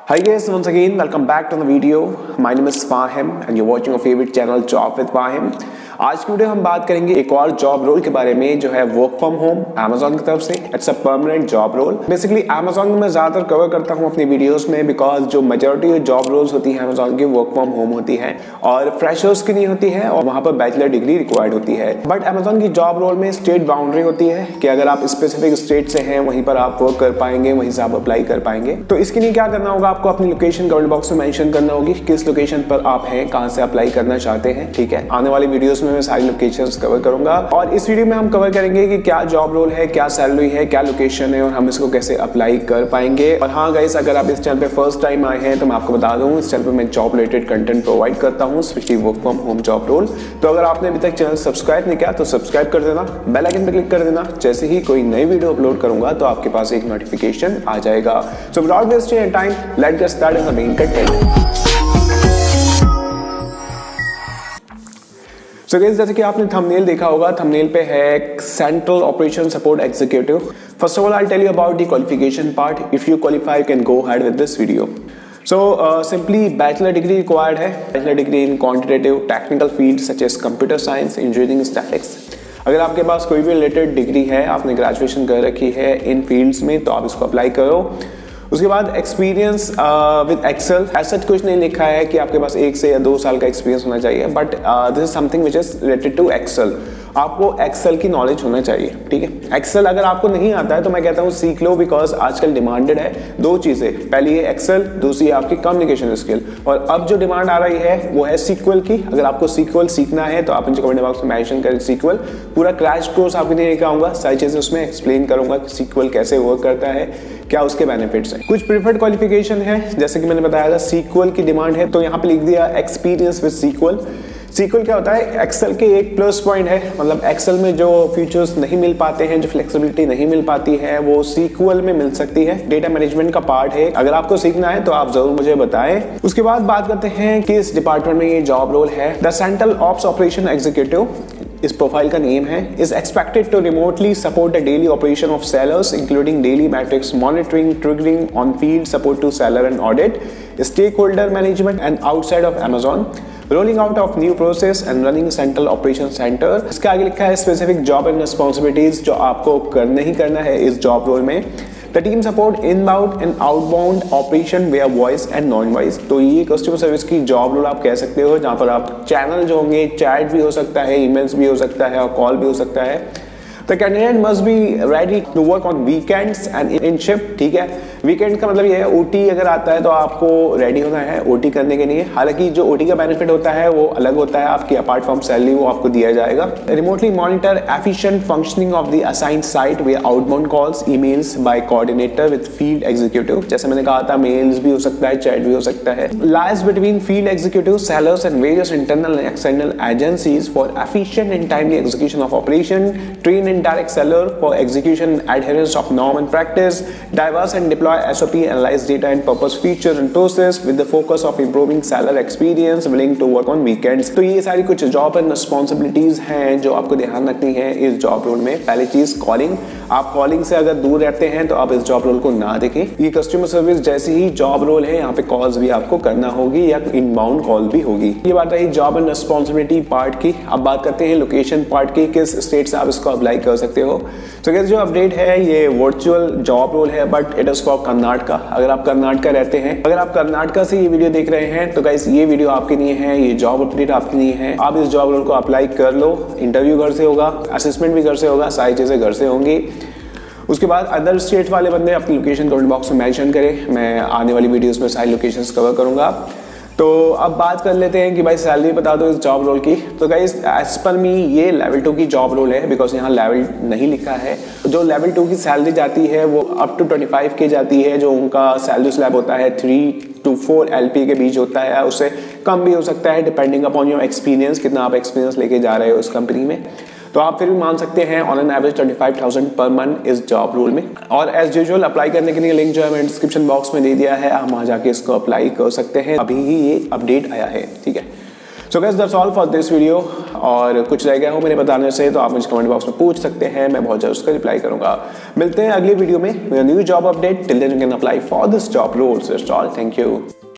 Hi guys, once again welcome back to the video. My name is Fahim and you're watching your favorite channel Job with Fahim. आज की video हम बात करेंगे एक और job role के बारे में जो है वर्क फ्रॉम होम Amazon की तरफ से। It's a permanent job role. Basically Amazon में मैं ज्यादातर कवर करता हूँ अपनी वीडियोस में बिकॉज जो मेजोरिटी जॉब रोल्स होती है Amazon की वर्क फ्रॉम होम होती है और फ्रेशर्स की नहीं होती है और वहाँ पर बैचलर डिग्री रिक्वायर्ड होती है। बट Amazon की जॉब रोल में स्टेट बाउंड्री होती है कि अगर आप स्पेसिफिक स्टेट से हैं वहीं पर आप वर्क कर पाएंगे, वहीं से आप अप्लाई कर पाएंगे। तो इसके लिए क्या करना होगा, आपको अपनी लोकेशन कमेंट बॉक्स में मेंशन करना होगी किस लोकेशन पर आप हैं, कहां से अप्लाई करना चाहते हैं। ठीक है, आने वाली वीडियोस में मैं सारी लोकेशंस कवर करूंगा और इस वीडियो में हम कवर करेंगे कि क्या जॉब रोल है, क्या सैलरी है, क्या लोकेशन है और हम इसको कैसे अप्लाई कर पाएंगे। और हाँ गाइस, अगर आप इस चैनल पे फर्स्ट टाइम आए हैं तो मैं आपको बता दूं इस चैनल पे मैं जॉब रिलेटेड कंटेंट प्रोवाइड करता हूं, specially work from home job role. तो अगर आपने अभी तक चैनल सब्सक्राइब नहीं किया तो सब्सक्राइब कर देना, बेल आइकन पे क्लिक कर देना। जैसे ही कोई नई वीडियो अपलोड करूंगा तो आपके पास एक नोटिफिकेशन आ जाएगा। So without wasting time let's get started the main content. So guys, जैसे कि आपने थंबनेल देखा होगा, थंबनेल पे है central operation support executive. First of all I tell you about the qualification part. If you qualify you can go ahead with this video. So simply bachelor degree required है, bachelor degree in quantitative technical field such as computer science, engineering, statics. अगर आपके पास कोई भी related degree है, आपने graduation कर रखी है इन फील्ड्स में तो आप इसको अप्लाई करो। उसके बाद एक्सपीरियंस विद एक्सेल, ऐसा कुछ नहीं लिखा है कि आपके पास 1 से या 2 साल का एक्सपीरियंस होना चाहिए, but this is something which is related to Excel. आपको एक्सेल की नॉलेज होना चाहिए। ठीक है, एक्सेल अगर आपको नहीं आता है तो मैं कहता हूँ सीख लो बिकॉज आजकल डिमांडेड है 2 चीजें, पहली है एक्सेल, दूसरी है आपकी कम्युनिकेशन स्किल। और अब जो डिमांड आ रही है वो है सीक्वल की। अगर आपको सीक्वल सीखना है तो आप मुझे कमेंट बॉक्स में मेंशन करें सीक्वल। पूरा क्रैश कोर्स आपके लिए लेकर आऊंगा, सारी चीजें उसमें एक्सप्लेन करूंगा कि सीक्वल कैसे वर्क करता है, क्या उसके बेनिफिट्स हैं। कुछ प्रीफर्ड क्वालिफिकेशन है, जैसे कि मैंने बताया था सीक्वल की डिमांड है तो यहाँ पे लिख दिया एक्सपीरियंस विद सीक्वल। सीक्वल क्या होता है, एक्सेल के एक प्लस पॉइंट है, मतलब एक्सेल में जो फीचर्स नहीं मिल पाते हैं, जो फ्लेक्सिबिलिटी नहीं मिल पाती है वो सीक्वल में मिल सकती है। डेटा मैनेजमेंट का पार्ट है, अगर आपको सीखना है तो आप जरूर मुझे बताएं। उसके बाद बात करते हैं कि इस डिपार्टमेंट में ये जॉब रोल है the central ops operation executive. इस प्रोफाइल का नेम है is expected to remotely support the daily operation of sellers including daily metrics monitoring, triggering on field support to seller and audit, stakeholder management and outside of Amazon, rolling out of new process and running central operation centre. इसके आगे लिखा है specific job and responsibilities जो आपको करना ही करना है इस जॉब रोल में। The team support inbound and outbound operation where voice and non voice. तो ये कस्टमर सर्विस की जॉब रोल आप कह सकते हो, जहां पर आप चैनल जो होंगे, चैट भी हो सकता है, ईमेल्स भी हो सकता है और कॉल भी हो सकता है। The candidate must be ready to work on weekends and in shift। ठीक है, वीकेंड का मतलब ये है OT अगर आता है तो आपको रेडी होना है OT करने के लिए। हालांकि जो OT का बेनिफिट होता है वो अलग होता है, आपकी अपार्ट फ्रॉम सैलरी वो आपको दिया जाएगा। Remotely monitor efficient functioning of the assigned site way outbound calls emails by coordinator with field executive. जैसे मैंने कहा था मेल्स भी हो सकता है, चैट भी हो सकता है। Lies between field executive, sellers and various internal and external agencies for efficient and timely execution of operation, train direct seller for execution and adherence of norm and practice, diverse and deploy SOP, analyze data and purpose feature and process with the focus of improving seller experience, willing to work on weekends। तो ये सारी कुछ job and responsibilities हैं जो आपको ध्यान रखनी है इस जॉब रोल में। पहली चीज कॉलिंग, आप कॉलिंग से अगर दूर रहते हैं तो आप इस जॉब रोल को ना देखें। ये कस्टमर सर्विस जैसी ही जॉब रोल है, यहाँ पे कॉल्स भी आपको करना होगी या इनबाउंड कॉल भी होगी। ये बात रही जॉब एंड रिस्पॉन्सिबिलिटी पार्ट की। अब बात करते हैं लोकेशन पार्ट की, किस स्टेट से आप इसको अप्लाई कर सकते हो। तो गाइस, जो अपडेट है ये वर्चुअल जॉब रोल है but it is for Karnataka. अगर आप कर्नाटका रहते हैं, अगर आप कर्नाटका से ये वीडियो देख रहे हैं तो गाइस ये वीडियो आपके लिए है, ये जॉब अपडेट आपके लिए है। आप इस जॉब रोल को अप्लाई कर लो। इंटरव्यू घर से होगा, असेसमेंट भी घर से होगा, सारी चीजें घर से होंगी। उसके बाद अदर स्टेट वाले बंदे अपनी लोकेशन कमेंट बॉक्स में मेंशन करें, मैं आने वाली वीडियोस में सारी लोकेशंस कवर करूंगा। तो अब बात कर लेते हैं कि भाई सैलरी बता दो इस जॉब रोल की। तो गाइस एज पर मी ये लेवल 2 की जॉब रोल है बिकॉज यहाँ लेवल नहीं लिखा है। जो लेवल 2 की सैलरी जाती है वो अप टू 25K जाती है, जो उनका सैलरी स्लैब होता है 3 to 4 LP के बीच होता है, उससे कम भी हो सकता है डिपेंडिंग अपॉन योर एक्सपीरियंस, कितना आप एक्सपीरियंस लेके जा रहे हो उस कंपनी में। तो आप फिर भी मान सकते हैं on an average 25,000 per month इस जॉब रोल में। और एज यूजुअल अप्लाई करने के लिए लिंक जो है मैंने डिस्क्रिप्शन बॉक्स में दे दिया है, आप वहां जाके इसको अप्लाई कर सकते हैं। अभी ही ये अपडेट आया है। ठीक है, so guys that's all for this video. और कुछ रह गया हो मेरे बताने से तो आप मुझे कमेंट बॉक्स में पूछ सकते हैं, मैं बहुत जल्द उसका रिप्लाई करूंगा। मिलते हैं अगली वीडियो में new job update. Till then you can apply for this job roles. That's all, thank you.